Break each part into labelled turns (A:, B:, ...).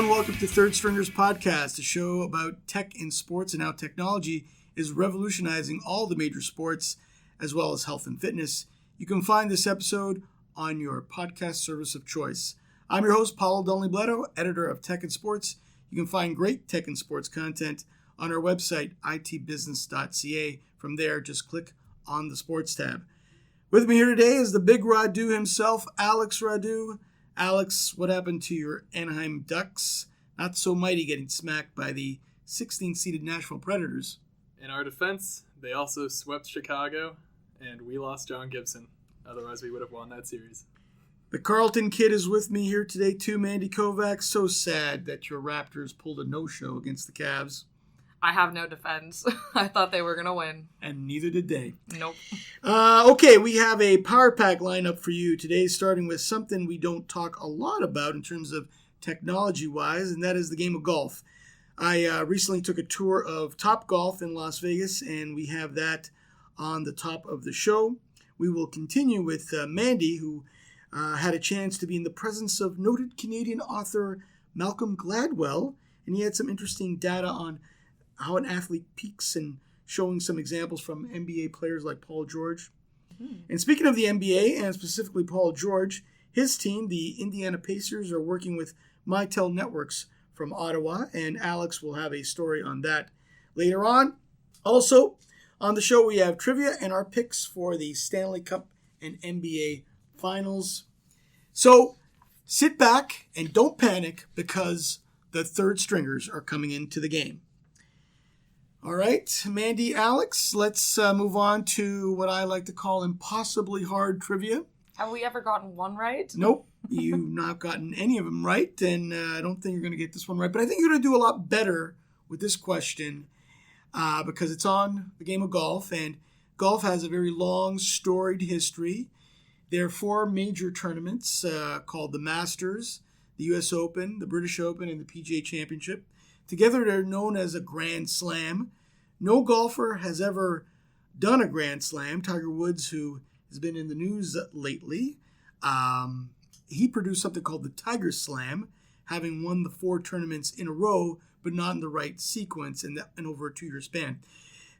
A: and welcome to Third Stringers Podcast, a show about tech in sports and how technology is revolutionizing all the major sports, as well as health and fitness. You can find this episode on your podcast service of choice. I'm your host, Paolo Del Nibletto, editor of Tech and Sports. You can find great tech and sports content on our website, itbusiness.ca. From there, just click on the sports tab. With me here today is the big Radu himself, Alex Radu. Alex, what happened to your Anaheim Ducks? Not so mighty, getting smacked by the 16-seeded Nashville Predators.
B: In our defense, they also swept Chicago, and we lost John Gibson. Otherwise, we would have won that series.
A: The Carlton kid is with me here today, too, Mandy Kovacs. So sad that your Raptors pulled a no-show against the Cavs.
C: I have no defense. I thought they were going to win.
A: And neither did they.
C: Nope.
A: Okay, we have a Power Pack lineup for you today, starting with something we don't talk a lot about in terms of technology-wise, and that is the game of golf. I recently took a tour of TopGolf in Las Vegas, and we have that on the top of the show. We will continue with Mandy, who had a chance to be in the presence of noted Canadian author Malcolm Gladwell, and he had some interesting data on how an athlete peaks and showing some examples from NBA players like Paul George. And speaking of the NBA, and specifically Paul George, his team, the Indiana Pacers, are working with Mitel Networks from Ottawa, and Alex will have a story on that later on. Also, on the show, we have trivia and our picks for the Stanley Cup and NBA Finals. So sit back and don't panic because the third stringers are coming into the game. All right, Mandy, Alex, let's move on to what I like to call impossibly hard trivia.
C: Have we ever gotten one right?
A: Nope, you've not gotten any of them right, and I don't think you're going to get this one right. But I think you're going to do a lot better with this question because it's on the game of golf, and golf has a very long, storied history. There are four major tournaments called the Masters, the U.S. Open, the British Open, and the PGA Championship. Together, they're known as a Grand Slam. No golfer has ever done a Grand Slam. Tiger Woods, who has been in the news lately, he produced something called the Tiger Slam, having won the four tournaments in a row, but not in the right sequence and over a 2-year span.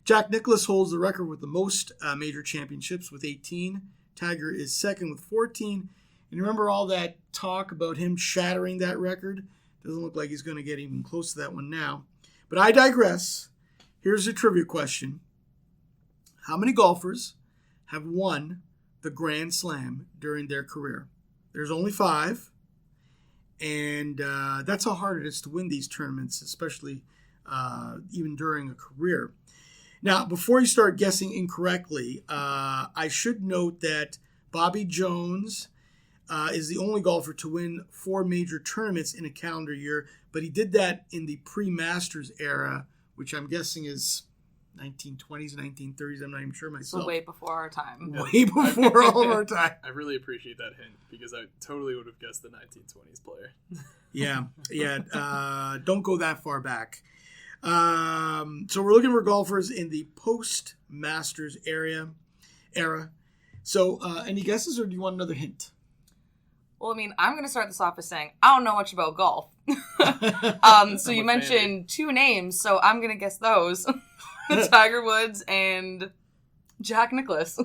A: Jack Nicklaus holds the record with the most major championships with 18. Tiger is second with 14. And remember all that talk about him shattering that record? Doesn't look like he's going to get even close to that one now. But I digress. Here's a trivia question. How many golfers have won the Grand Slam during their career? There's only 5. And that's how hard it is to win these tournaments, especially even during a career. Now, before you start guessing incorrectly, I should note that Bobby Jones is the only golfer to win 4 major tournaments in a calendar year, but he did that in the pre-Masters era, which I'm guessing is 1920s, 1930s. I'm not even sure myself.
C: So way before our time.
A: Way before all of our time.
B: I really appreciate that hint because I totally would have guessed the 1920s player.
A: Yeah. Don't go that far back. So we're looking for golfers in the post-Masters era. So any guesses, or do you want another hint?
C: Well, I mean, I'm going to start this off by saying I don't know much about golf. So you mentioned 2 names, so I'm going to guess those. Tiger Woods and Jack Nicklaus.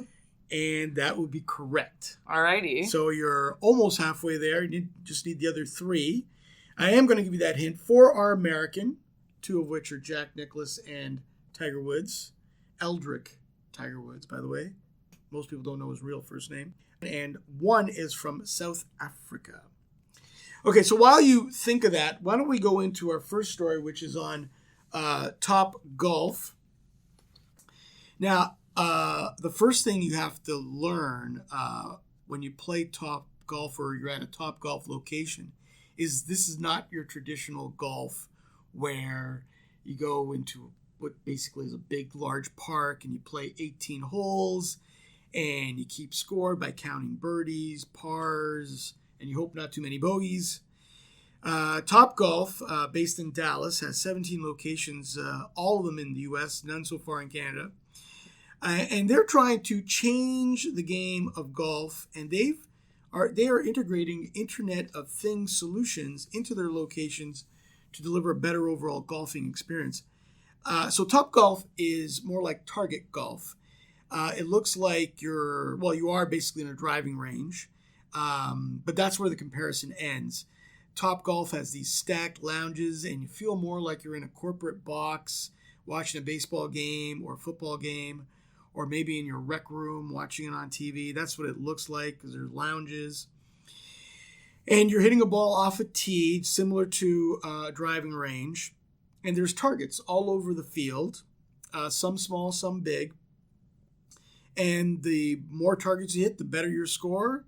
A: And that would be correct.
C: Alrighty.
A: So you're almost halfway there. You just need the other 3. I am going to give you that hint. 4 are American, 2 of which are Jack Nicklaus and Tiger Woods. Eldrick Tiger Woods, by the way. Most people don't know his real first name. And 1 is from South Africa. Okay, so while you think of that, why don't we go into our first story, which is on TopGolf. Now, the first thing you have to learn when you play TopGolf or you're at a TopGolf location is this is not your traditional golf where you go into what basically is a big, large park and you play 18 holes and you keep score by counting birdies, pars, and you hope not too many bogeys. TopGolf, based in Dallas, has 17 locations, all of them in the U.S., none so far in Canada. And they're trying to change the game of golf, and they've they are integrating Internet of Things solutions into their locations to deliver a better overall golfing experience. So TopGolf is more like Target Golf. It looks like you are basically in a driving range, but that's where the comparison ends. TopGolf has these stacked lounges, and you feel more like you're in a corporate box watching a baseball game or a football game, or maybe in your rec room watching it on TV. That's what it looks like because there's lounges. And you're hitting a ball off a tee, similar to a driving range. And there's targets all over the field, some small, some big. And the more targets you hit, the better your score.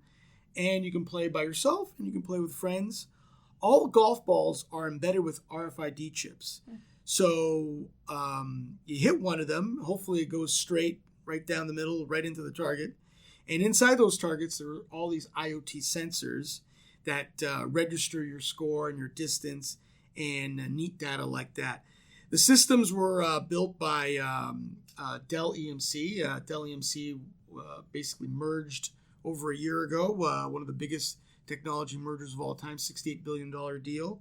A: And you can play by yourself, and you can play with friends. All the golf balls are embedded with RFID chips. So you hit one of them, hopefully it goes straight, right down the middle, right into the target. And inside those targets, there are all these IoT sensors that register your score and your distance and neat data like that. The systems were built by Dell EMC. Dell EMC basically merged over a year ago, one of the biggest technology mergers of all time, $68 billion deal.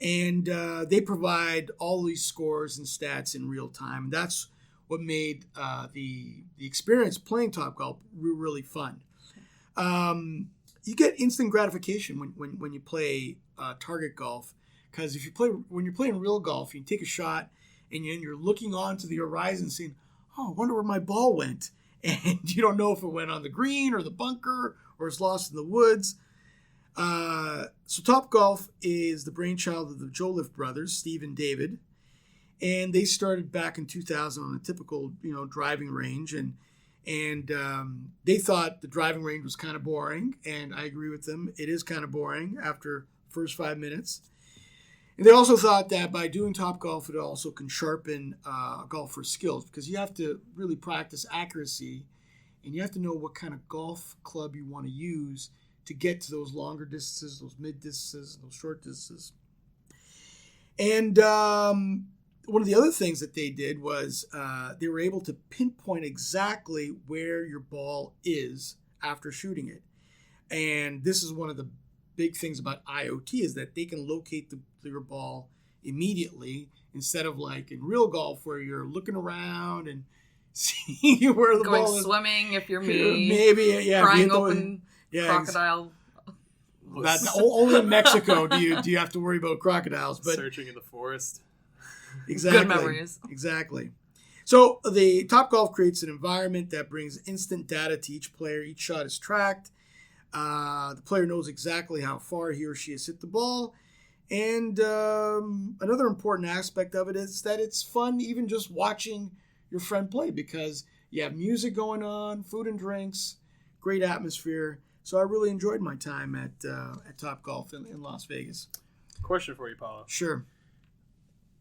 A: And they provide all these scores and stats in real time. And that's what made the experience playing TopGolf really fun. You get instant gratification when you play target golf, because when you're playing real golf, you take a shot and you're looking onto the horizon saying, "Oh, I wonder where my ball went," and you don't know if it went on the green or the bunker or it's lost in the woods. So TopGolf is the brainchild of the Joliffe brothers, Steve and David, and they started back in 2000 on a typical driving range, and they thought the driving range was kind of boring, and I agree with them. It is kind of boring after the first 5 minutes. And they also thought that by doing TopGolf, it also can sharpen golfer's skills, because you have to really practice accuracy, and you have to know what kind of golf club you want to use to get to those longer distances, those mid distances, those short distances. And one of the other things that they did was they were able to pinpoint exactly where your ball is after shooting it. And this is one of the big things about IoT, is that they can locate your ball immediately, instead of like in real golf where you're looking around and seeing where the ball is.
C: Going swimming if you're me.
A: Maybe, yeah.
C: Prying open crocodile.
A: Only in Mexico do you have to worry about crocodiles. But
B: searching in the forest.
A: Exactly.
C: Good memories.
A: Exactly. So the TopGolf creates an environment that brings instant data to each player. Each shot is tracked. The player knows exactly how far he or she has hit the ball. And another important aspect of it is that it's fun even just watching your friend play, because you have music going on, food and drinks, great atmosphere. So I really enjoyed my time at TopGolf in Las Vegas.
B: Question for you, Paolo.
A: Sure.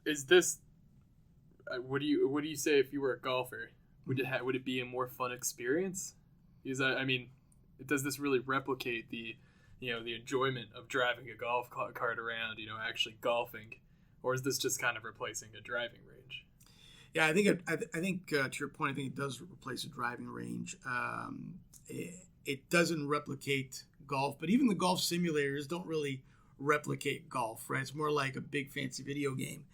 B: Is this? What do you say if you were a golfer? Would it be a more fun experience? Because does this really replicate the enjoyment of driving a golf cart around, actually golfing, or is this just kind of replacing a driving range?
A: Yeah, I think to your point, I think it does replace a driving range. It doesn't replicate golf, but even the golf simulators don't really replicate golf, right? It's more like a big fancy video game.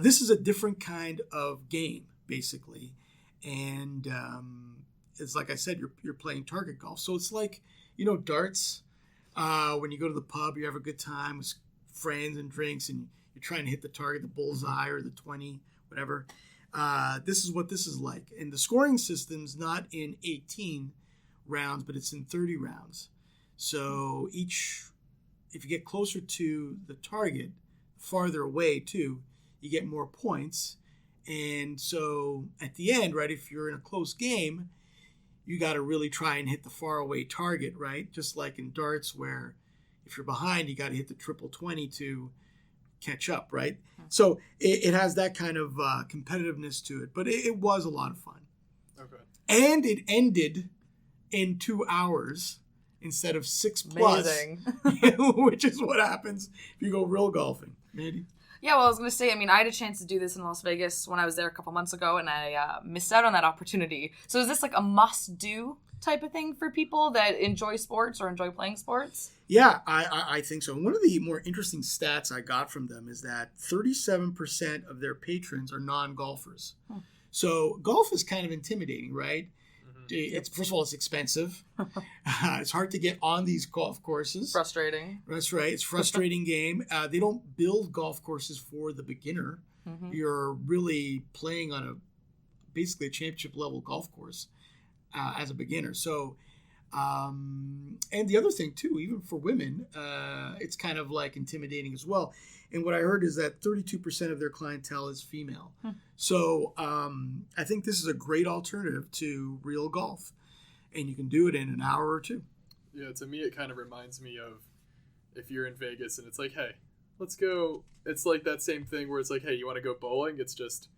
A: This is a different kind of game, basically, and it's like I said, you're playing target golf, so it's like darts. When you go to the pub, you have a good time with friends and drinks, and you're trying to hit the target, the bullseye or the 20, whatever. This is what this is like, and the scoring system's not in 18 rounds, but it's in 30 rounds. So if you get closer to the target, farther away too, you get more points. And so at the end, right, if you're in a close game, you got to really try and hit the far away target, right? Just like in darts, where if you're behind, you got to hit the triple 20 to catch up, right? So it has that kind of competitiveness to it, but it was a lot of fun. Okay. And it ended in 2 hours instead of 6+.
C: Amazing.
A: Which is what happens if you go real golfing. Mandy?
C: Yeah, well, I was going to say, I had a chance to do this in Las Vegas when I was there a couple months ago, and I missed out on that opportunity. So is this like a must-do type of thing for people that enjoy sports or enjoy playing sports?
A: Yeah, I think so. And one of the more interesting stats I got from them is that 37% of their patrons are non-golfers. So golf is kind of intimidating, right? It's, first of all, it's expensive. It's hard to get on these golf courses.
C: Frustrating.
A: That's right. It's a frustrating game. They don't build golf courses for the beginner. You're really playing on basically a championship level golf course as a beginner. So, and the other thing too, even for women, it's kind of like intimidating as well. And what I heard is that 32% of their clientele is female. So I think this is a great alternative to real golf. And you can do it in an hour or two.
B: Yeah, to me, it kind of reminds me of if you're in Vegas and it's like, hey, let's go. It's like that same thing where it's like, hey, you want to go bowling? It's just,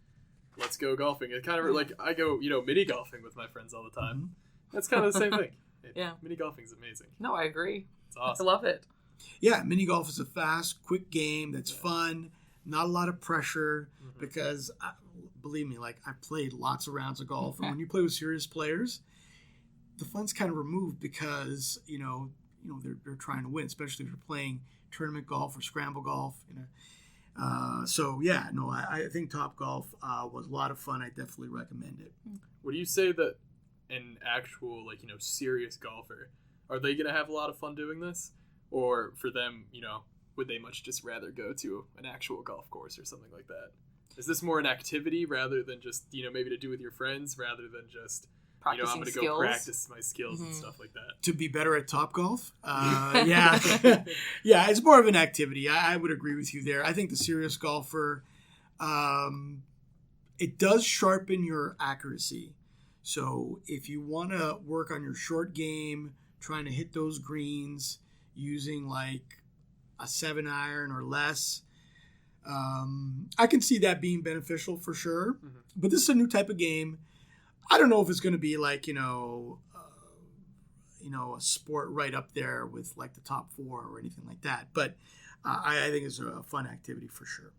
B: let's go golfing. It kind of like, I go, mini golfing with my friends all the time. That's kind of the same thing.
C: Yeah.
B: Mini golfing is amazing.
C: No, I agree.
B: It's awesome.
C: I love it.
A: Yeah, mini golf is a fast, quick game that's fun, not a lot of pressure, because, believe me, like I played lots of rounds of golf, and when you play with serious players, the fun's kind of removed because, they're trying to win, especially if you're playing tournament golf or scramble golf. I think TopGolf was a lot of fun. I definitely recommend it.
B: Would you say that an actual, serious golfer, are they going to have a lot of fun doing this? Or for them, would they much just rather go to an actual golf course or something like that? Is this more an activity rather than just, maybe to do with your friends rather than just,
C: practicing
B: I'm going to go practice my skills and stuff like that?
A: To be better at TopGolf? Yeah. Yeah, it's more of an activity. I would agree with you there. I think the serious golfer, it does sharpen your accuracy. So if you want to work on your short game, trying to hit those greens, using like a 7-iron or less, I can see that being beneficial for sure. But this is a new type of game. I don't know if it's going to be like, a sport right up there with like the top 4 or anything like that. But I think it's a fun activity for sure.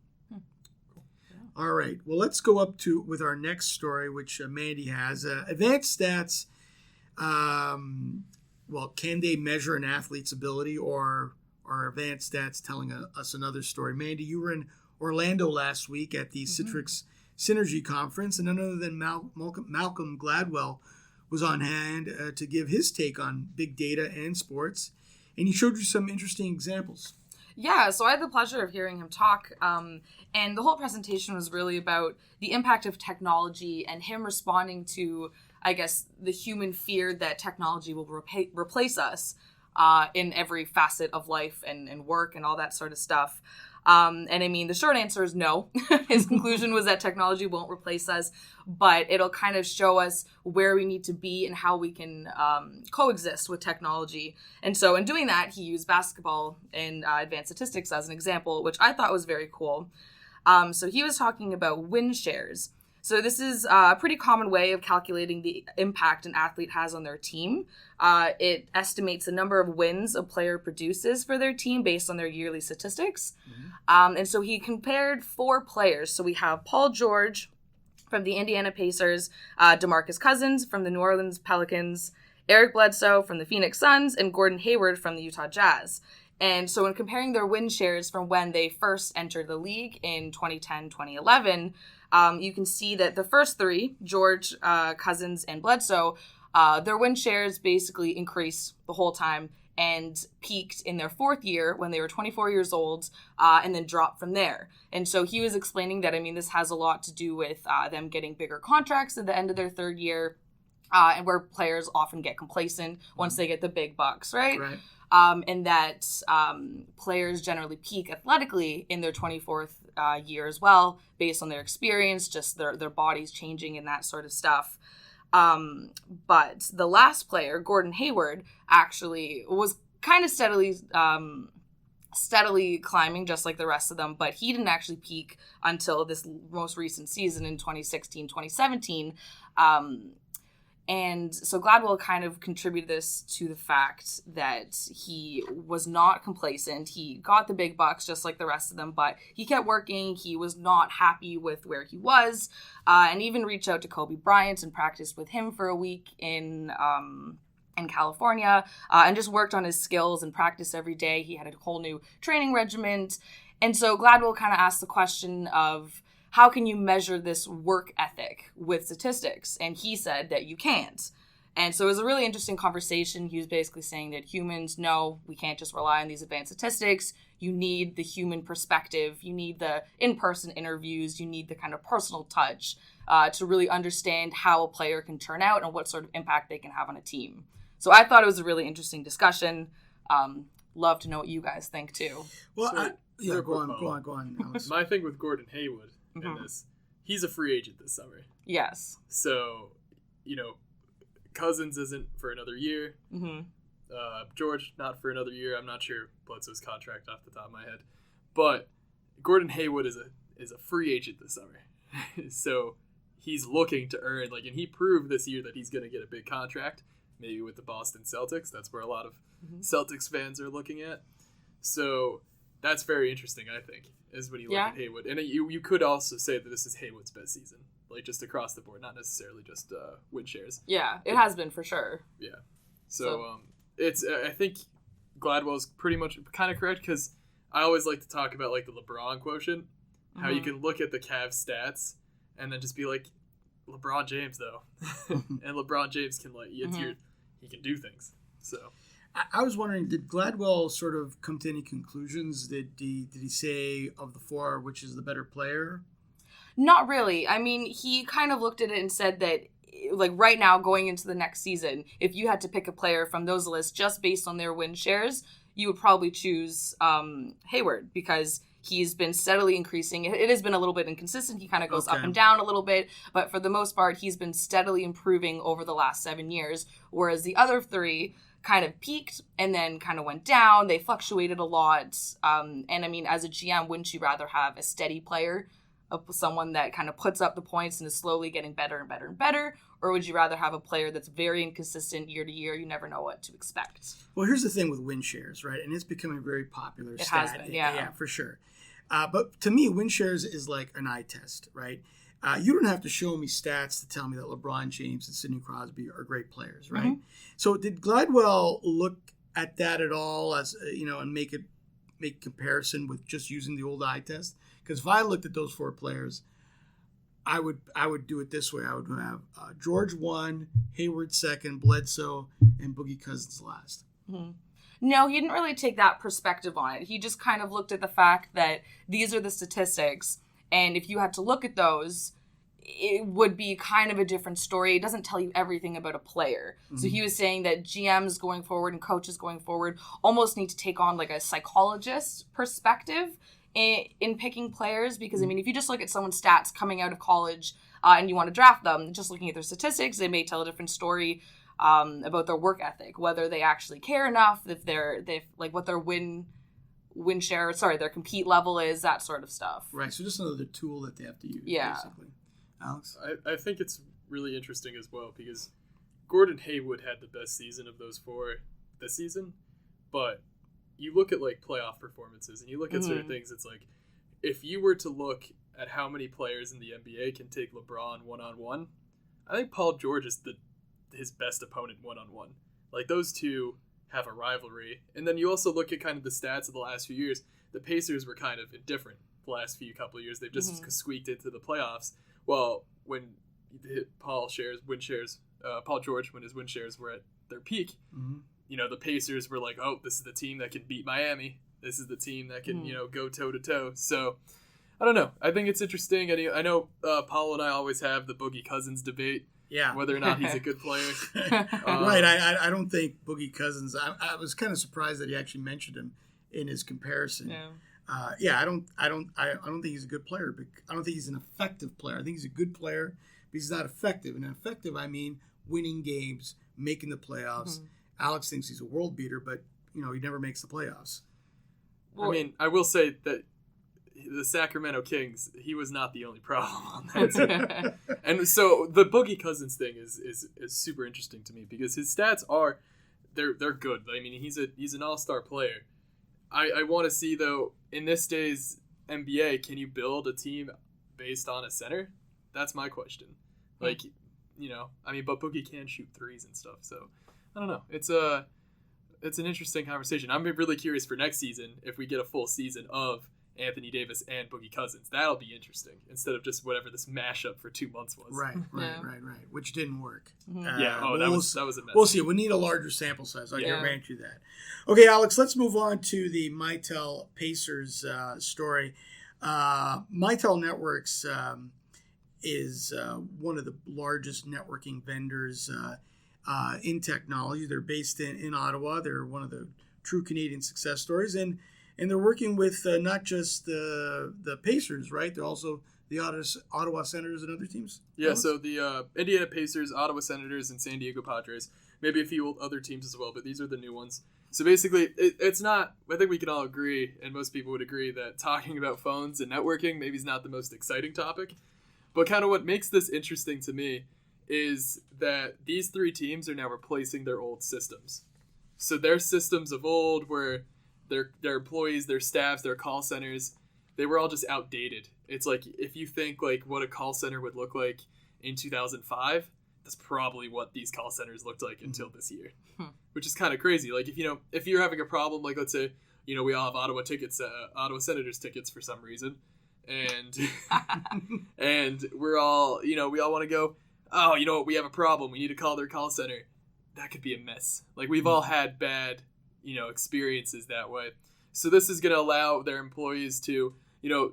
C: Cool. Yeah.
A: All right. Well, let's go up with our next story, which Mandy has. Advanced stats. Can they measure an athlete's ability, or are advanced stats telling us another story? Mandy, you were in Orlando last week at the Citrix Synergy Conference, and none other than Malcolm Gladwell was on hand to give his take on big data and sports, and he showed you some interesting examples.
C: Yeah, so I had the pleasure of hearing him talk, and the whole presentation was really about the impact of technology and him responding to, I guess, the human fear that technology will replace us in every facet of life and work and all that sort of stuff. And I mean, the short answer is no. His conclusion was that technology won't replace us, but it'll kind of show us where we need to be and how we can coexist with technology. And so in doing that, he used basketball and advanced statistics as an example, which I thought was very cool. So he was talking about win shares. So this is a pretty common way of calculating the impact an athlete has on their team. It estimates the number of wins a player produces for their team based on their yearly statistics. And so he compared 4 players. So we have Paul George from the Indiana Pacers, DeMarcus Cousins from the New Orleans Pelicans, Eric Bledsoe from the Phoenix Suns, and Gordon Hayward from the Utah Jazz. And so in comparing their win shares from when they first entered the league in 2010-2011, you can see that the first 3, George, Cousins, and Bledsoe, their win shares basically increased the whole time and peaked in their 4th year when they were 24 years old, and then dropped from there. And so he was explaining that, I mean, this has a lot to do with them getting bigger contracts at the end of their 3rd year, and where players often get complacent once they get the big bucks, right? And that players generally peak athletically in their 24th year as well, based on their experience, just their bodies changing and that sort of stuff. But the last player, Gordon Hayward, actually was kind of steadily climbing just like the rest of them, but he didn't actually peak until this most recent season in 2016-2017. And so Gladwell kind of contributed this to the fact that he was not complacent. He got the big bucks just like the rest of them, but he kept working. He was not happy with where he was, and even reached out to Kobe Bryant and practiced with him for a week in California, and just worked on his skills and practiced every day. He had a whole new training regiment. And so Gladwell kind of asked the question of, how can you measure this work ethic with statistics? And he said that you can't. And so it was a really interesting conversation. He was basically saying that humans, no, we can't just rely on these advanced statistics. You need the human perspective. You need the in-person interviews. You need the kind of personal touch to really understand how a player can turn out and what sort of impact they can have on a team. So I thought it was a really interesting discussion. Love to know what you guys think too.
A: Well, go on, Alex.
B: My thing with Gordon Hayward in this, he's a free agent this summer.
C: Yes.
B: So, Cousins isn't for another year.
C: Mm-hmm.
B: George, not for another year. I'm not sure Bledsoe's contract off the top of my head. But Gordon Hayward is a free agent this summer. So he's looking to earn, and he proved this year that he's going to get a big contract, maybe with the Boston Celtics. That's where a lot of Celtics fans are looking at. So that's very interesting, I think, is when you look at Hayward. And you could also say that this is Hayward's best season, just across the board, not necessarily just win shares.
C: Yeah, it has been for sure.
B: Yeah. So it's I think Gladwell's pretty much kind of correct, because I always like to talk about the LeBron quotient, how you can look at the Cavs stats and then just be like, LeBron James though, and LeBron James can he can do things. So
A: I was wondering, did Gladwell sort of come to any conclusions? Did he say of the four which is the better player?
C: Not really. I mean, he kind of looked at it and said that, right now going into the next season, if you had to pick a player from those lists just based on their win shares, you would probably choose Hayward, because he's been steadily increasing. It has been a little bit inconsistent. He kind of goes up and down a little bit, but for the most part, he's been steadily improving over the last 7 years, whereas the other three kind of peaked and then kind of went down. They fluctuated a lot. And I mean, as a GM, wouldn't you rather have a steady player, someone that kind of puts up the points and is slowly getting better and better and better? Or would you rather have a player that's very inconsistent year to year? You never know what to expect.
A: Well, here's the thing with win shares, right? And it's becoming a very popular stat.
C: It has been, yeah.
A: Yeah, for sure. But to me, win shares is like an eye test, right? You don't have to show me stats to tell me that LeBron James and Sidney Crosby are great players, right? Mm-hmm. So did Gladwell look at that at all as, and make comparison with just using the old eye test? Because if I looked at those four players, I would do it this way. I would have George 1, Hayward 2nd, Bledsoe, and Boogie Cousins last.
C: Mm-hmm. No, he didn't really take that perspective on it. He just kind of looked at the fact that these are the statistics, and if you had to look at those, it would be kind of a different story. It doesn't tell you everything about a player. Mm-hmm. So he was saying that GMs going forward and coaches going forward almost need to take on a psychologist perspective in picking players, because I mean, if you just look at someone's stats coming out of college and you want to draft them, just looking at their statistics, they may tell a different story about their work ethic, whether they actually care enough, if they're what their win share, their compete level is, that sort of stuff.
A: Right. So just another tool that they have to use.
C: Yeah.
A: Basically. Alex?
B: I think it's really interesting as well, because Gordon Hayward had the best season of those four this season, but you look at playoff performances and you look at certain things, it's if you were to look at how many players in the NBA can take LeBron one-on-one, I think Paul George is his best opponent one-on-one. Those two have a rivalry. And then you also look at kind of the stats of the last few years. The Pacers were kind of indifferent the last couple of years. They've just squeaked into the playoffs. Well, when Paul George, when his win shares were at their peak, the Pacers were like, oh, this is the team that can beat Miami. This is the team that can, go toe-to-toe. So, I don't know. I think it's interesting. I know Paolo and I always have the Boogie Cousins debate.
A: Yeah.
B: Whether or not he's a good player.
A: Right. I don't think Boogie Cousins, I was kind of surprised that he actually mentioned him in his comparison.
C: Yeah.
A: I don't think he's a good player. But I don't think he's an effective player. I think he's a good player, but he's not effective. And effective, I mean winning games, making the playoffs. Alex thinks he's a world beater, but he never makes the playoffs.
B: Well, I mean, I will say that the Sacramento Kings, he was not the only problem on that team. And so the Boogie Cousins thing is super interesting to me because his stats are they're good. I mean, he's an all-star player. I want to see, though, in this day's NBA, can you build a team based on a center? That's my question. Like, I mean, but Boogie can shoot threes and stuff, so I don't know. It's an interesting conversation. I'm really curious for next season if we get a full season of Anthony Davis and Boogie Cousins. That'll be interesting instead of just whatever this mashup for 2 months was.
A: Right. Which didn't work.
B: That was a mess.
A: We'll see. We need a larger sample size. I can grant you that. Okay, Alex, let's move on to the Mitel Pacers story. Mitel Networks is one of the largest networking vendors in technology. They're based in Ottawa. They're one of the true Canadian success stories, and they're working with not just the Pacers, right? They're also the Ottawa Senators and other teams.
B: Yeah, Alex? So the Indiana Pacers, Ottawa Senators, and San Diego Padres. Maybe a few other teams as well, but these are the new ones. So basically, it's not. I think we can all agree, and most people would agree, that talking about phones and networking maybe is not the most exciting topic. But kind of what makes this interesting to me is that these three teams are now replacing their old systems. So their systems of old, where their employees, their staffs, their call centers, they were all just outdated. It's like if you think like what a call center would look like in 2005, that's probably what these call centers looked like until this year, which is kind of crazy. Like if you're having a problem, like let's say we all have Ottawa Senators tickets for some reason, and and we all want to go. Oh, you know what? We have a problem. We need to call their call center. That could be a mess. Like we've all had bad, experiences that way. So this is going to allow their employees to,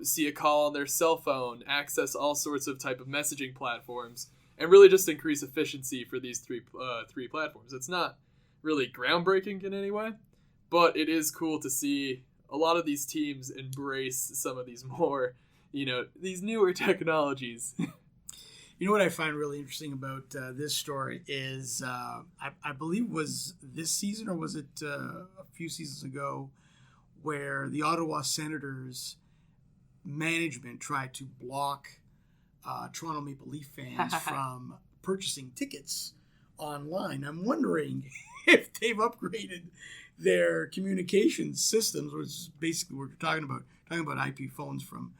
B: see a call on their cell phone, access all sorts of type of messaging platforms, and really just increase efficiency for these three platforms. It's not really groundbreaking in any way, but it is cool to see a lot of these teams embrace some of these more, these newer technologies.
A: You know what I find really interesting about this story is I believe was this season or was it a few seasons ago where the Ottawa Senators management tried to block Toronto Maple Leaf fans from purchasing tickets online. I'm wondering if they've upgraded their communication systems, which is basically what we're talking about IP phones from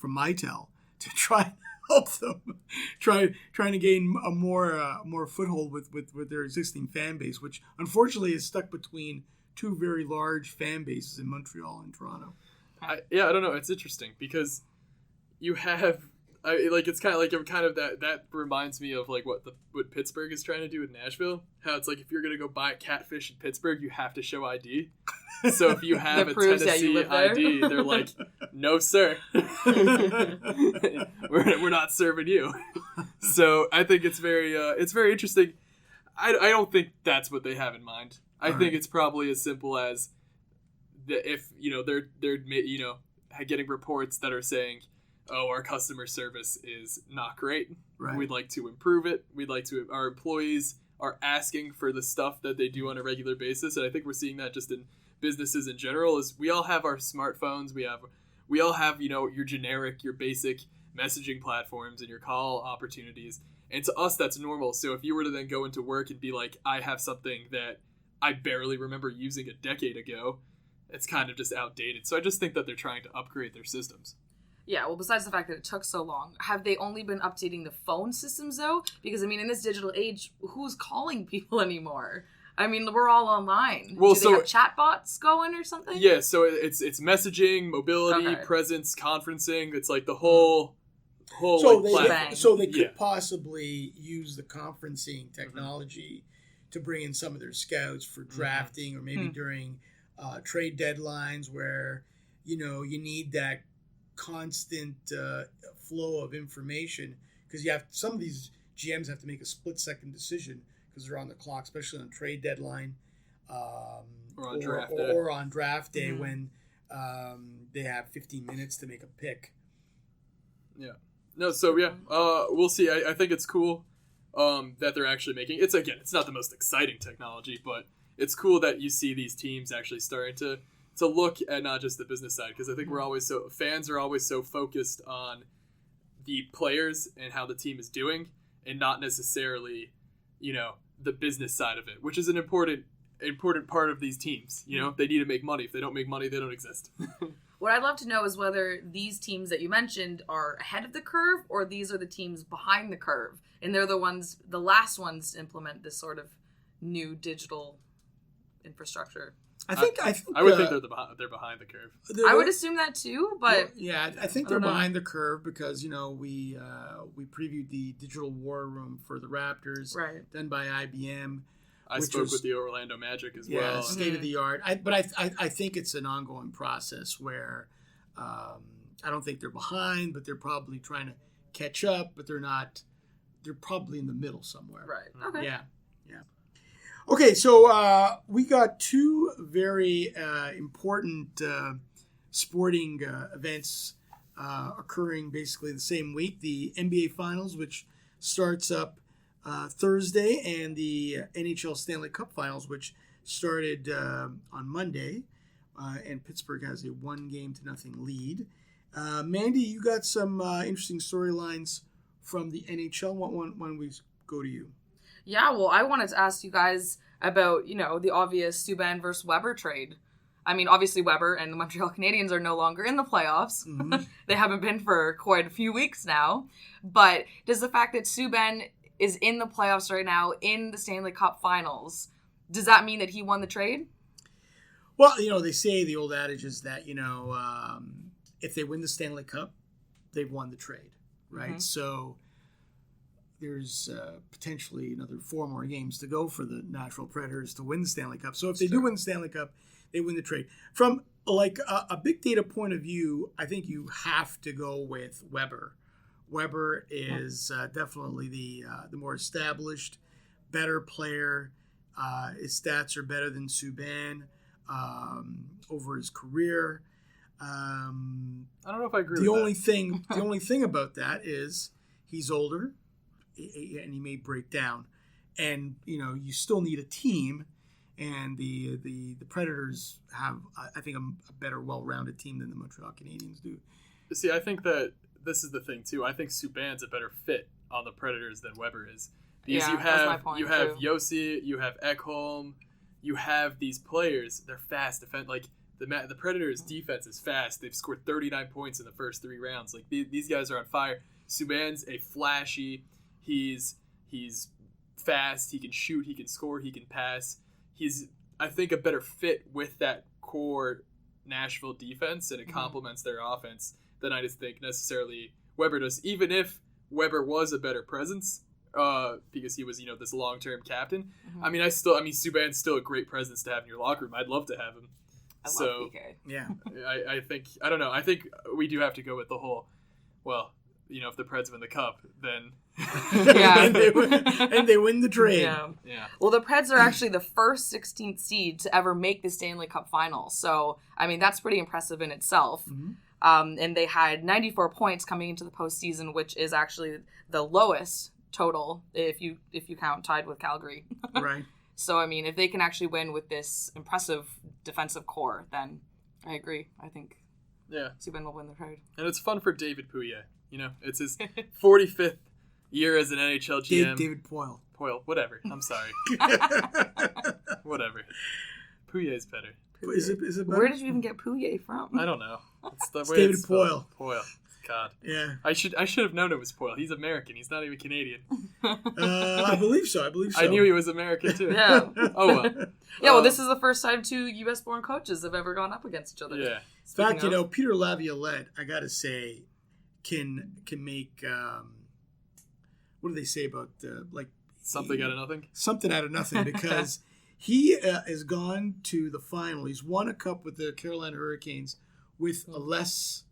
A: Mitel, to try and help them trying to gain a more foothold with their existing fan base, which unfortunately is stuck between two very large fan bases in Montreal and Toronto.
B: I don't know. It's interesting because you have, it's kind of that reminds me of like what Pittsburgh is trying to do with Nashville. How it's like if you're gonna go buy a catfish in Pittsburgh, you have to show ID. So if you have a Tennessee ID, they're like, no sir, we're not serving you. So I think it's very interesting. I don't think that's what they have in mind. I think it's probably as simple as if they're getting reports that are saying, oh, our customer service is not great. Right. We'd like to improve it. Our employees are asking for the stuff that they do on a regular basis. And I think we're seeing that just in businesses in general is we all have our smartphones. We all have, your generic, your basic messaging platforms and your call opportunities. And to us, that's normal. So if you were to then go into work and be like, I have something that I barely remember using a decade ago, it's kind of just outdated. So I just think that they're trying to upgrade their systems.
C: Yeah, well, besides the fact that it took so long, have they only been updating the phone systems, though? Because, in this digital age, who's calling people anymore? We're all online.
B: Well,
C: do they have chatbots going or something?
B: Yeah, so it's messaging, mobility, presence, conferencing. It's like the whole platform.
A: So they could possibly use the conferencing technology to bring in some of their scouts for drafting or maybe during trade deadlines where, you need that constant flow of information because some of these GMs have to make a split-second decision because they're on the clock, especially on trade deadline or on draft day when they have 15 minutes to make a pick.
B: Yeah. No, so we'll see. I think it's cool that they're actually making it. It's not the most exciting technology, but it's cool that you see these teams actually starting to to look at not just the business side, because I think fans are always so focused on the players and how the team is doing, and not necessarily, the business side of it, which is an important part of these teams. They need to make money. If they don't make money, they don't exist.
C: What I'd love to know is whether these teams that you mentioned are ahead of the curve, or these are the teams behind the curve, and they're the last ones to implement this sort of new digital infrastructure.
A: I think
B: I would think they're behind the curve.
C: I would assume that too, but
A: I think they're behind the curve because we previewed the digital war room for the Raptors, done by IBM.
B: I spoke with the Orlando Magic as well.
A: Yeah, state of the art. But I think it's an ongoing process where I don't think they're behind, but they're probably trying to catch up. But they're not. They're probably in the middle somewhere.
C: Right. Okay.
A: Yeah. Okay, so we got two very important sporting events occurring basically the same week. The NBA Finals, which starts up Thursday, and the NHL Stanley Cup Finals, which started on Monday. And Pittsburgh has a 1-0 lead. Mandy, you got some interesting storylines from the NHL. Why don't we go to you?
C: Yeah, well, I wanted to ask you guys about, the obvious Subban versus Weber trade. I mean, obviously Weber and the Montreal Canadiens are no longer in the playoffs. Mm-hmm. They haven't been for quite a few weeks now. But does the fact that Subban is in the playoffs right now, in the Stanley Cup Finals, does that mean that he won the trade?
A: Well, they say the old adage is that, if they win the Stanley Cup, they've won the trade, right? Mm-hmm. So there's potentially another 4 more games to go for the Nashville Predators to win the Stanley Cup. So if they do win the Stanley Cup, they win the trade. From a big data point of view, I think you have to go with Weber. Weber is definitely the more established, better player. His stats are better than Subban over his career.
B: I don't know if I agree with
A: that. The only thing about that is he's older, and he may break down, and you still need a team, and the Predators have, I think, a better, well-rounded team than the Montreal Canadiens do.
B: See, I think that this is the thing too. I think Subban's a better fit on the Predators than Weber is, because you have Yossi, you have Ekholm, you have these players. They're fast. The Predators' defense is fast. They've scored 39 points in the first 3 rounds. Like these guys are on fire. Subban's a flashy. He's fast. He can shoot. He can score. He can pass. He's, I think, a better fit with that core Nashville defense, and it complements their offense than I just think necessarily Weber does. Even if Weber was a better presence, because he was this long-term captain. Mm-hmm. I mean, Subban's still a great presence to have in your locker room. I'd love to have him.
C: I love PK.
A: Yeah.
B: I don't know. I think we do have to go with the whole, well, if the Preds win the cup, then
A: and they win the trade.
C: Yeah. Well, the Preds are actually the first 16th seed to ever make the Stanley Cup Finals. So, I mean, that's pretty impressive in itself. Mm-hmm. And they had 94 points coming into the postseason, which is actually the lowest total if you count, tied with Calgary.
A: Right.
C: So, I mean, if they can actually win with this impressive defensive core, then I agree. I think Subban will win the trade.
B: And it's fun for David Pouillet. It's his 45th year as an NHL GM.
A: David Poile,
B: whatever. I'm sorry. Whatever. Pouillet's better.
A: Is it better?
C: Where did you even get Pouillet from?
B: I don't know. It's the way
A: David
B: it's
A: Poile.
B: Poile. God.
A: Yeah.
B: I should have known it was Poile. He's American. He's not even Canadian.
A: I believe so.
B: I knew he was American too.
C: Yeah.
B: Oh well.
C: Yeah. Well, this is the first time 2 U.S.-born coaches have ever gone up against each other.
B: Yeah.
A: In fact, Peter Laviolette, I gotta say, can make what do they say about
B: something out of nothing?
A: Something out of nothing, because he has gone to the final. He's won a cup with the Carolina Hurricanes with a less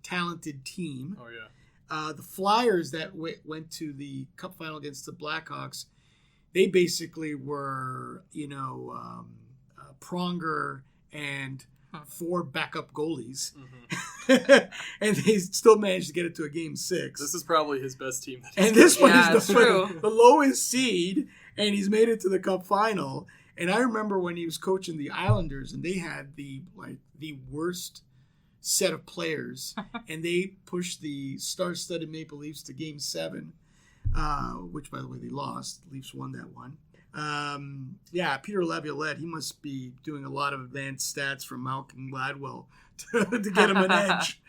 A: talented team.
B: Oh yeah.
A: The Flyers that went to the Cup final against the Blackhawks, they basically were Pronger and 4 backup goalies, and they still managed to get it to a game 6.
B: This is probably his best team.
A: And this one is the lowest seed, and he's made it to the Cup final. And I remember when he was coaching the Islanders, and they had the worst set of players, and they pushed the star-studded Maple Leafs to Game 7, which, by the way, they lost. The Leafs won that one. Peter Laviolette, he must be doing a lot of advanced stats from Malcolm Gladwell to get him an edge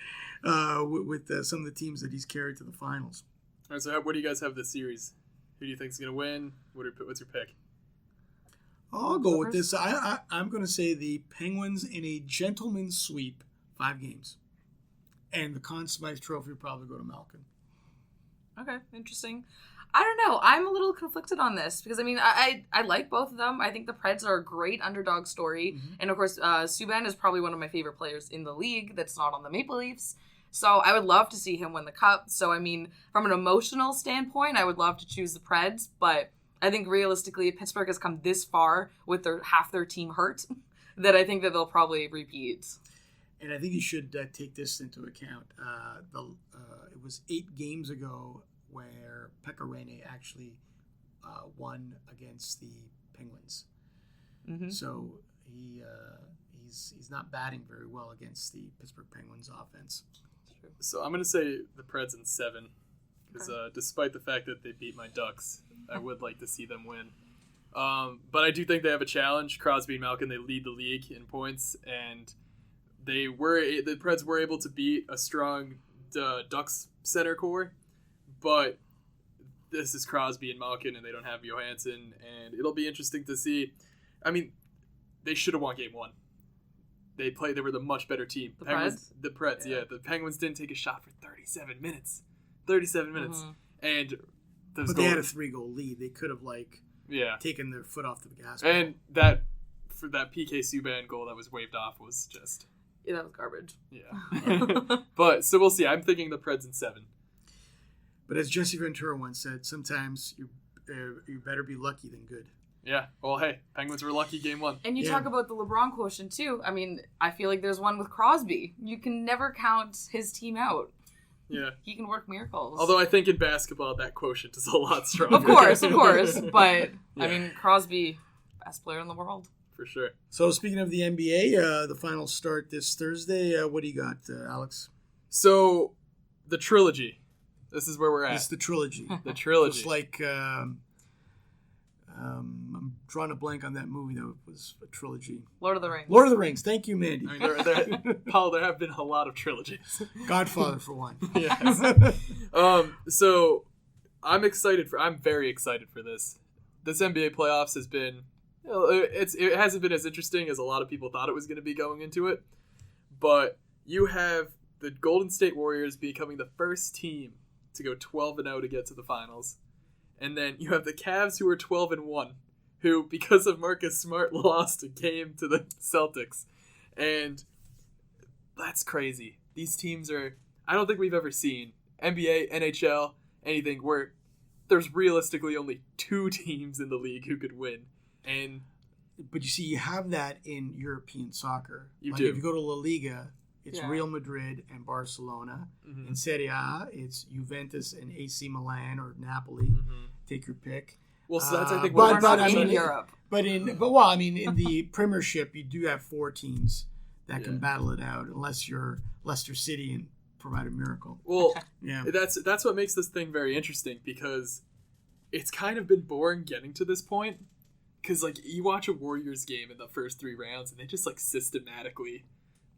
A: with some of the teams that he's carried to the finals.
B: All right, so what do you guys have this series? Who do you think is going to win? What's your pick?
A: I'll go with this. I'm going to say the Penguins in a gentleman's sweep, 5 games. And the Conn Smythe Trophy will probably go to Malkin.
C: Okay, interesting. I don't know. I'm a little conflicted on this because, I mean, I like both of them. I think the Preds are a great underdog story. Mm-hmm. And, of course, Subban is probably one of my favorite players in the league that's not on the Maple Leafs. So I would love to see him win the Cup. So, I mean, from an emotional standpoint, I would love to choose the Preds. But I think realistically, Pittsburgh has come this far with half their team hurt that I think that they'll probably repeat.
A: And I think you should take this into account. It was 8 games ago where Pekka Rinne actually won against the Penguins. Mm-hmm. So he's not batting very well against the Pittsburgh Penguins offense.
B: So I'm going to say the Preds in 7 because despite the fact that they beat my Ducks, I would like to see them win. But I do think they have a challenge. Crosby and Malkin, they lead the league in points, and the Preds were able to beat a strong Ducks center core, but this is Crosby and Malkin, and they don't have Johansson, and it'll be interesting to see. I mean, they should have won Game 1. They were the much better team.
C: The Preds?
B: The Preds, yeah. The Penguins didn't take a shot for 37 minutes. 37 minutes. Mm-hmm. And
A: they had a 3-goal lead. They could have taken their foot off the gas.
B: And that PK Subban goal that was waved off was just...
C: Yeah, that was garbage.
B: Yeah. But, so we'll see. I'm thinking the Preds in 7.
A: But as Jesse Ventura once said, sometimes you better be lucky than good.
B: Yeah. Well, hey, Penguins were lucky Game 1.
C: And you talk about the LeBron quotient, too. I mean, I feel like there's one with Crosby. You can never count his team out.
B: Yeah.
C: He can work miracles.
B: Although I think in basketball, that quotient is a lot stronger.
C: Of course. But, yeah. I mean, Crosby, best player in the world.
B: For sure.
A: So, speaking of the NBA, the finals start this Thursday. What do you got, Alex?
B: So, the trilogy. This is where we're at.
A: It's the trilogy.
B: The trilogy.
A: Just like... I'm drawing a blank on that movie that was a trilogy.
C: Lord of the Rings.
A: Lord of the Rings. Thank you, Mandy.
B: I mean, Paul, there have been a lot of trilogies.
A: Godfather for one.
B: Yes. So I'm very excited for this. This NBA playoffs has been, it hasn't been as interesting as a lot of people thought it was going to be going into it. But you have the Golden State Warriors becoming the first team to go 12-0 to get to the finals. And then you have the Cavs, who are 12-1, who, because of Marcus Smart, lost a game to the Celtics. And that's crazy. These teams are... I don't think we've ever seen NBA, NHL, anything where there's realistically only 2 teams in the league who could win.
A: But you see, you have that in European soccer.
B: You do.
A: If you go to La Liga, it's Real Madrid and Barcelona. Mm-hmm. In Serie A, it's Juventus and AC Milan or Napoli. Mm-hmm. Take your pick.
B: Well, so that's, I think,
C: but I mean, in Europe.
A: In the Premiership, you do have 4 teams that can battle it out, unless you're Leicester City and provide a miracle.
B: Well, that's what makes this thing very interesting, because it's kind of been boring getting to this point. Because, like, you watch a Warriors game in the first 3 rounds, and they just, like, systematically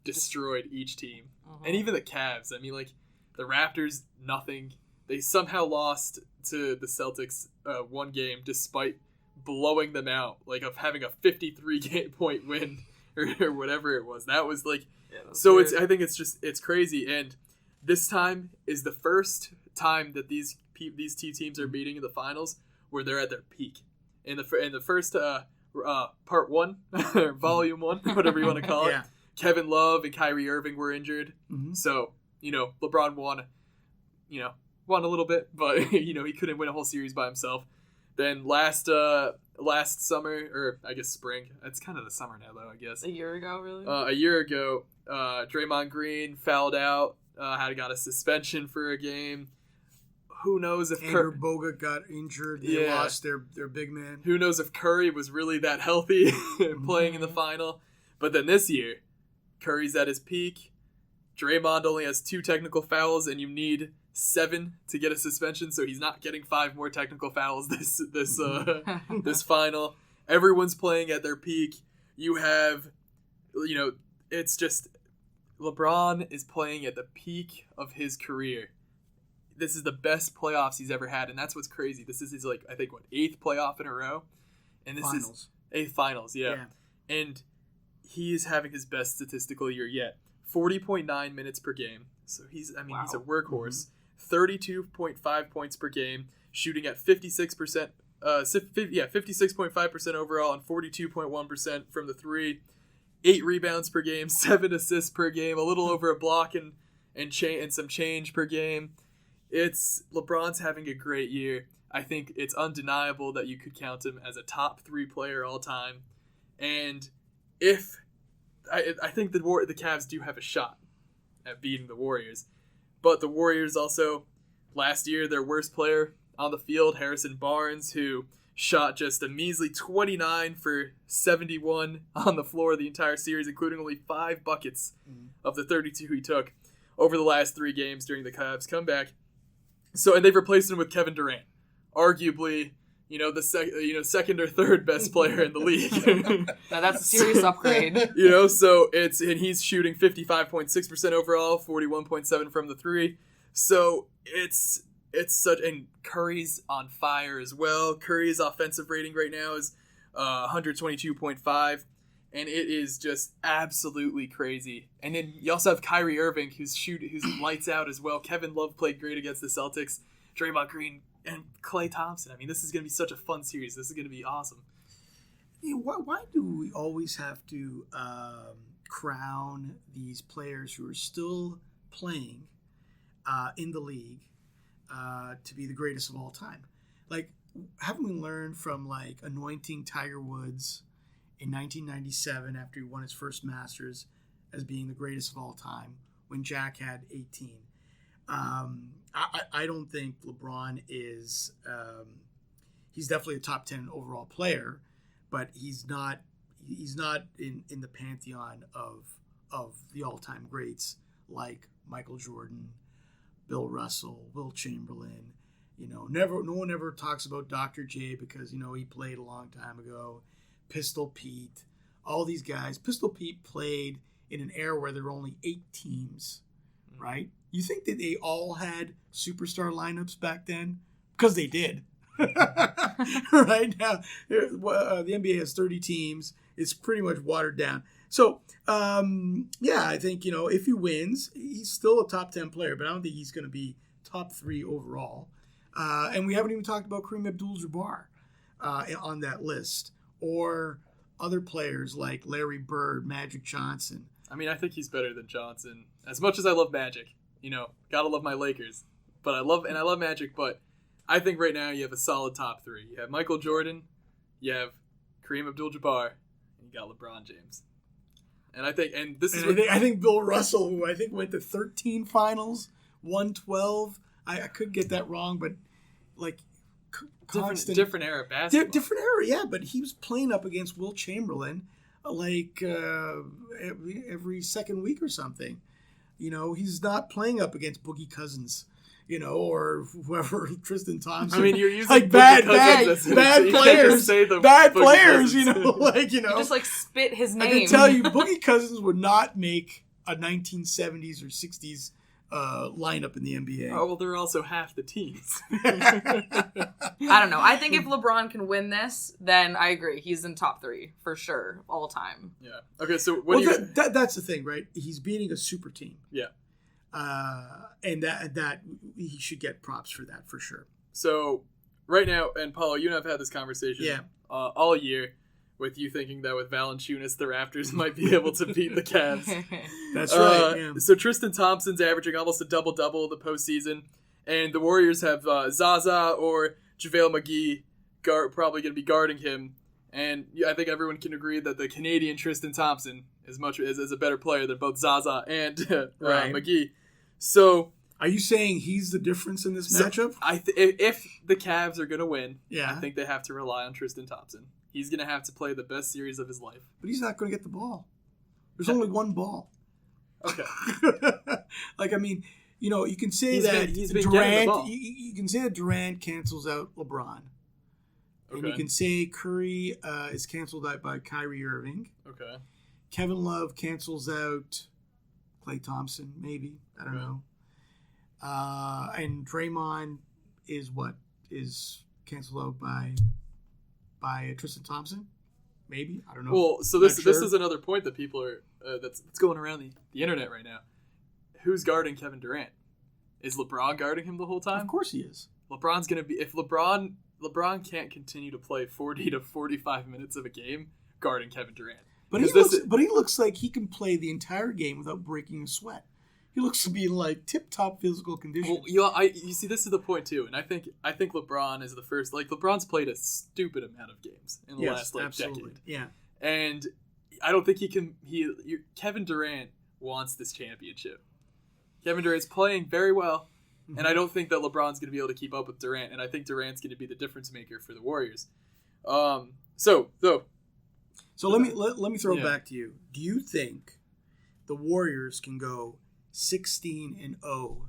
B: destroyed each team. Uh-huh. And even the Cavs. I mean, like, the Raptors, nothing. They somehow lost to the Celtics 1 game despite blowing them out, like, of having a 53-point win or whatever it was. That was, like... Yeah, so weird. I think it's crazy. And this time is the first time that these 2 teams are meeting in the finals where they're at their peak. In the first part 1, or volume 1, whatever you want to call it, Kevin Love and Kyrie Irving were injured. Mm-hmm. So, LeBron won a little bit, but, he couldn't win a whole series by himself. Then last summer, or I guess spring, it's kind of the summer now, though, I guess.
C: A year ago, really?
B: A year ago, Draymond Green fouled out, got a suspension for a game. who knows if
A: Andrew Bogut got injured. They lost their big man.
B: Who knows if Curry was really that healthy playing in the final. But then this year, Curry's at his peak. Draymond only has 2 technical fouls, and you need 7 to get a suspension, so he's not getting 5 more technical fouls this final. Everyone's playing at their peak. You have, it's just LeBron is playing at the peak of his career. This is the best playoffs he's ever had, and that's what's crazy. This is his, 8th playoff in a row, and this is 8th finals, yeah. And he is having his best statistical year yet. 40.9 minutes per game. So he's a workhorse. 32.5 points per game, shooting at 56%, 56.5% overall and 42.1% from the 3. 8 rebounds per game, 7 assists per game, a little over a block and some change per game. LeBron's having a great year. I think it's undeniable that you could count him as a top 3 player all time. And I think the Cavs do have a shot at beating the Warriors. But the Warriors also, last year, their worst player on the field, Harrison Barnes, who shot just a measly 29 for 71 on the floor the entire series, including only 5 buckets of the 32 he took over the last 3 games during the Cavs comeback. And they've replaced him with Kevin Durant, arguably, the second or third best player in the league.
C: Now that's a serious upgrade.
B: And he's shooting 55.6% overall, 41.7 from the 3. So it's such, and Curry's on fire as well. Curry's offensive rating right now is 122.5, and it is just absolutely crazy. And then you also have Kyrie Irving, who's lights out as well. Kevin Love played great against the Celtics. Draymond Green and Klay Thompson. I mean, this is going to be such a fun series. This is going to be awesome.
A: Why do we always have to crown these players who are still playing in the league to be the greatest of all time? Haven't we learned from anointing Tiger Woods in 1997 after he won his first Masters as being the greatest of all time when Jack had 18? I don't think LeBron is. He's definitely a top 10 overall player, but he's not in the pantheon of the all-time greats like Michael Jordan, Bill Russell, Will Chamberlain. No one ever talks about Dr. J because he played a long time ago. Pistol Pete, all these guys. Pistol Pete played in an era where there were only 8 teams, right? You think that they all had superstar lineups back then? Because they did. Right now, the NBA has 30 teams. It's pretty much watered down. So, I think, if he wins, he's still a top 10 player, but I don't think he's going to be top 3 overall. And we haven't even talked about Kareem Abdul-Jabbar on that list, or other players like Larry Bird, Magic Johnson.
B: I mean, I think he's better than Johnson. As much as I love Magic, gotta love my Lakers. But I love Magic, but I think right now you have a solid top 3. You have Michael Jordan, you have Kareem Abdul-Jabbar, and you got LeBron James. And I think Bill Russell, who I think went to 13 finals, won 12. I could get that wrong, but different era basketball.
A: Different era, yeah. But he was playing up against Will Chamberlain every second week or something. He's not playing up against Boogie Cousins, or whoever, Tristan Thompson.
B: I mean, you're using
A: bad players. Bad players,
C: just spit his name.
A: I can tell you, Boogie Cousins would not make a 1970s or 60s lineup in the NBA.
B: Oh, well, they're also half the teams.
C: I don't know. I think if LeBron can win this, then I agree. He's in top 3 for sure, all time.
B: Yeah. Okay, so
A: that's the thing, right? He's beating a super team.
B: Yeah.
A: And that he should get props for that for sure.
B: So right now, and Paolo, you and I have had this conversation all year, with you thinking that with Valanciunas, the Raptors might be able to beat the Cavs.
A: That's right. Yeah.
B: So Tristan Thompson's averaging almost a double-double in the postseason, and the Warriors have Zaza or JaVale McGee probably going to be guarding him. And I think everyone can agree that the Canadian Tristan Thompson is a better player than both Zaza and McGee. So
A: Are you saying he's the difference in this matchup?
B: If the Cavs are going to win,
A: Yeah.
B: I think they have to rely on Tristan Thompson. He's going to have to play the best series of his life.
A: But he's not going to get the ball. There's only one ball.
B: Okay.
A: You can say
B: He's
A: that
B: been getting the ball.
A: You can say that Durant cancels out LeBron. And you
B: Okay.
A: can say Curry is canceled out by Kyrie Irving.
B: Okay.
A: Kevin Love cancels out Klay Thompson, maybe. I don't
B: Okay.
A: know. And Draymond is canceled out by Tristan Thompson, maybe. I don't know.
B: Well, so this is another point that people are that's going around the internet right now. Who's guarding Kevin Durant? Is LeBron guarding him the whole time?
A: Of course he is.
B: LeBron's going to be if LeBron can't continue to play 40 to 45 minutes of a game guarding Kevin Durant.
A: But he looks like he can play the entire game without breaking a sweat. He looks to be in like tip-top physical condition.
B: Well, you see, this is the point too, and I think LeBron is the first. Like LeBron's played a stupid amount of games in the last decade.
A: Yeah,
B: and I don't think he can. Kevin Durant wants this championship. Kevin Durant's playing very well, and I don't think that LeBron's going to be able to keep up with Durant. And I think Durant's going to be the difference maker for the Warriors. So
A: let me throw it back to you. Do you think the Warriors can go 16-0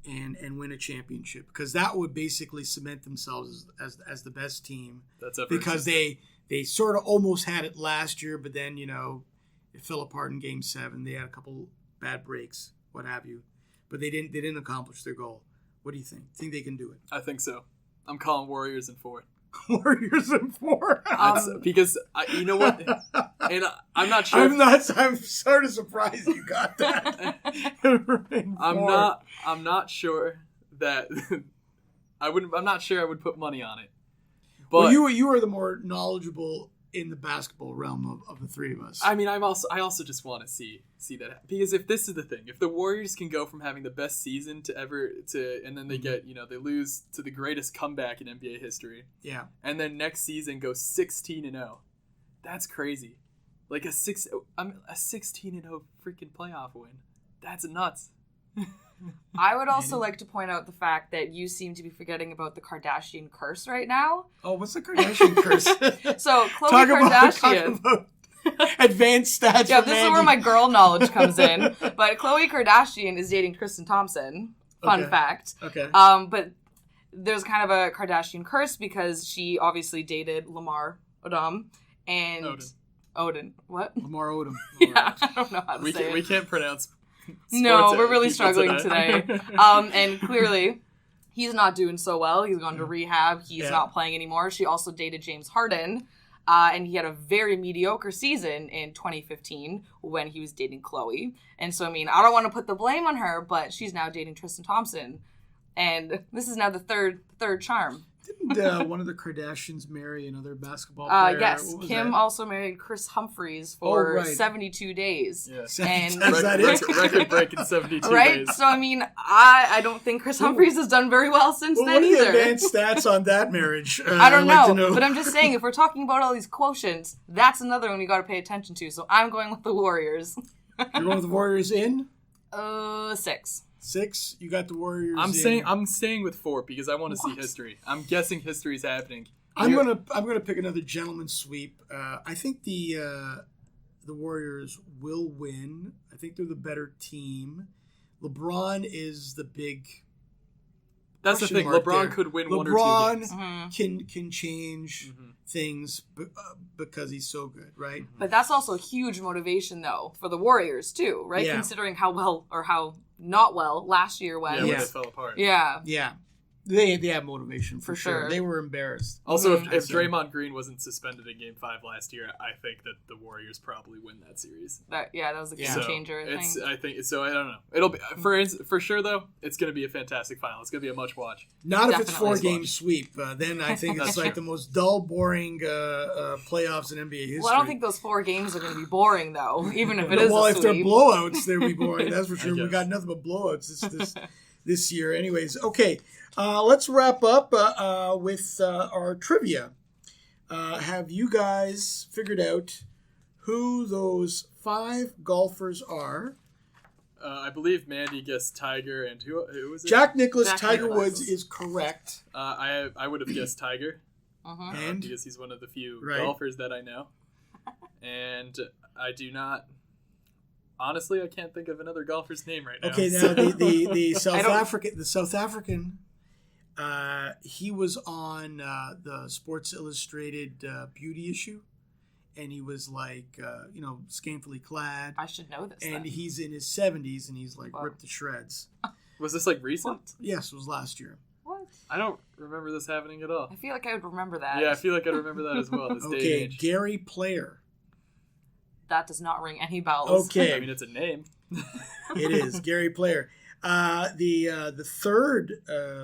A: and win a championship? Because that would basically cement themselves as the best team.
B: That's ever
A: because they sort of almost had it last year, but then it fell apart in Game 7. They had a couple bad breaks, what have you, but they didn't accomplish their goal. What do you think? Think they can do it?
B: I think so. I'm calling Warriors in 4.
A: Warriors in 4.
B: Because you know what, and I'm not sure.
A: I'm sort of surprised you got that.
B: I'm not sure that I'm not sure I would put money on it. But
A: well, you are the more knowledgeable in the basketball realm of the three of us.
B: I mean, I also just want to see that, because if this is the thing, if the Warriors can go from having the best season and then they get they lose to the greatest comeback in NBA history,
A: yeah,
B: and then next season go 16-0, that's crazy. Like a 16-0 freaking playoff win, that's nuts.
C: I would also like to point out the fact that you seem to be forgetting about the Kardashian curse right now.
A: Oh, what's the Kardashian curse?
C: So Khloe Kardashian.
A: Talk about advanced stats.
C: Yeah,
A: for
C: this
A: Mandy.
C: is where my girl knowledge comes in. But Khloe Kardashian is dating Tristan Thompson. Fun fact.
A: Okay.
C: But there's kind of a Kardashian curse because she obviously dated Lamar Odom and Odin. What?
A: Lamar Odom.
C: Yeah, I don't know how to say it.
B: We can't pronounce.
C: No, we're really struggling today. And clearly, he's not doing so well. He's gone to rehab. He's not playing anymore. She also dated James Harden, and he had a very mediocre season in 2015 when he was dating Khloe. And so, I mean, I don't want to put the blame on her, but she's now dating Tristan Thompson. And this is now the third charm.
A: Didn't one of the Kardashians marry another basketball player?
C: Yes, Kim also married Chris Humphries for 72 days.
B: Yeah.
C: And
A: is that it?
B: Record breaking 72
C: right?
B: days.
C: So, I mean, I don't think Chris Humphries has done very well since
A: What
C: then
A: are
C: either.
A: the advanced stats on that marriage?
C: I don't
A: I'd like to
C: know, but I'm just saying, if we're talking about all these quotients, that's another one you got to pay attention to. So I'm going with the Warriors.
A: You're going with the Warriors in?
C: 6.
A: 6? You got the Warriors
B: I'm staying with 4 because I want to see history. I'm guessing history's happening.
A: I'm gonna pick another gentleman's sweep. I think the Warriors will win. I think they're the better team. LeBron is the big.
B: That's the thing. LeBron could win one or two games.
A: LeBron can change things because he's so good, right?
C: But that's also a huge motivation, though, for the Warriors too, right?
A: Yeah.
C: Considering how well or how not well last year went.
B: Yeah, when it fell apart.
C: Yeah.
A: Yeah. They have motivation for sure.
C: sure.
A: They were embarrassed.
B: Also, if Draymond Green wasn't suspended in Game 5 last year, I think that the Warriors probably win that series.
C: That was a game changer. I think.
B: So. I don't know. It'll be for sure though. It's going to be a fantastic final. It's going to be a much watch.
A: Not if it's
C: Definitely.
A: 4-game sweep. Then I think it's like the most dull, boring playoffs in NBA history.
C: Well, I don't think those 4 games are going to be boring though, even if it is.
A: Well,
C: a
A: if they're
C: sweep.
A: blowouts, they'll be boring. That's for sure. We got nothing but blowouts this year. Anyways, okay. Let's wrap up with our trivia. Have you guys figured out who those 5 golfers are
B: I believe Mandy guessed Tiger, and who was it?
A: Jack Nicklaus,
C: Jack
A: Tiger
C: Nicklaus.
A: Woods is correct.
B: I would have guessed Tiger.
A: And?
B: Because he's one of the few
A: Right.
B: golfers that I know. And I do not... Honestly, I can't think of another golfer's name right now.
A: Okay, now the South African, he was on the Sports Illustrated beauty issue, and he was like, scantily clad.
C: I should know this.
A: And
C: then.
A: he's in his 70s, and he's like
C: Wow.
A: ripped to shreds.
B: Was this like recent?
C: What?
A: Yes, it was last year.
C: What?
B: I don't remember this happening at all.
C: I feel like I would remember that.
B: Yeah, I feel like I remember that as well. This day and
A: Okay,
B: age.
A: Gary Player.
C: That does not ring any bells.
A: Okay.
B: I mean, it's a name.
A: It is Gary Player. The third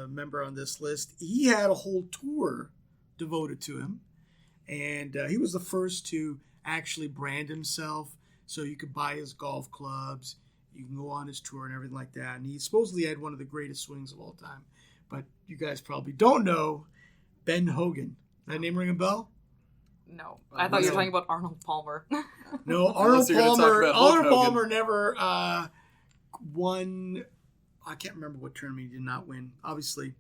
A: member on this list, he had a whole tour devoted to him, and he was the first to actually brand himself. So you could buy his golf clubs, you can go on his tour and everything like that. And he supposedly had one of the greatest swings of all time. But you guys probably don't know Ben Hogan. That name ring a bell?
C: No, I thought you were talking about Arnold Palmer.
A: No, Arnold
B: Unless you're gonna talk
A: Palmer.
B: about Hulk
A: Arnold
B: Hogan.
A: Palmer never won. I can't remember what tournament he did not win. Obviously,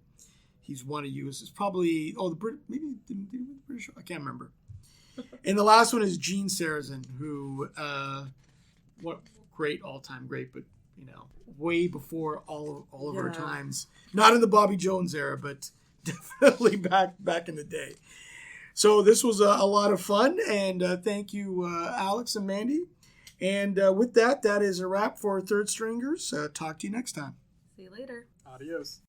A: he's one of you. It's probably the Brit. Maybe did he win the British? I can't remember. And the last one is Gene Sarazen, who what great all-time great, but way before all of our times. Not in the Bobby Jones era, but definitely back in the day. So this was a lot of fun, and thank you, Alex and Mandy. And with that is a wrap for Third Stringers. Talk to you next time.
C: See you later.
B: Adios.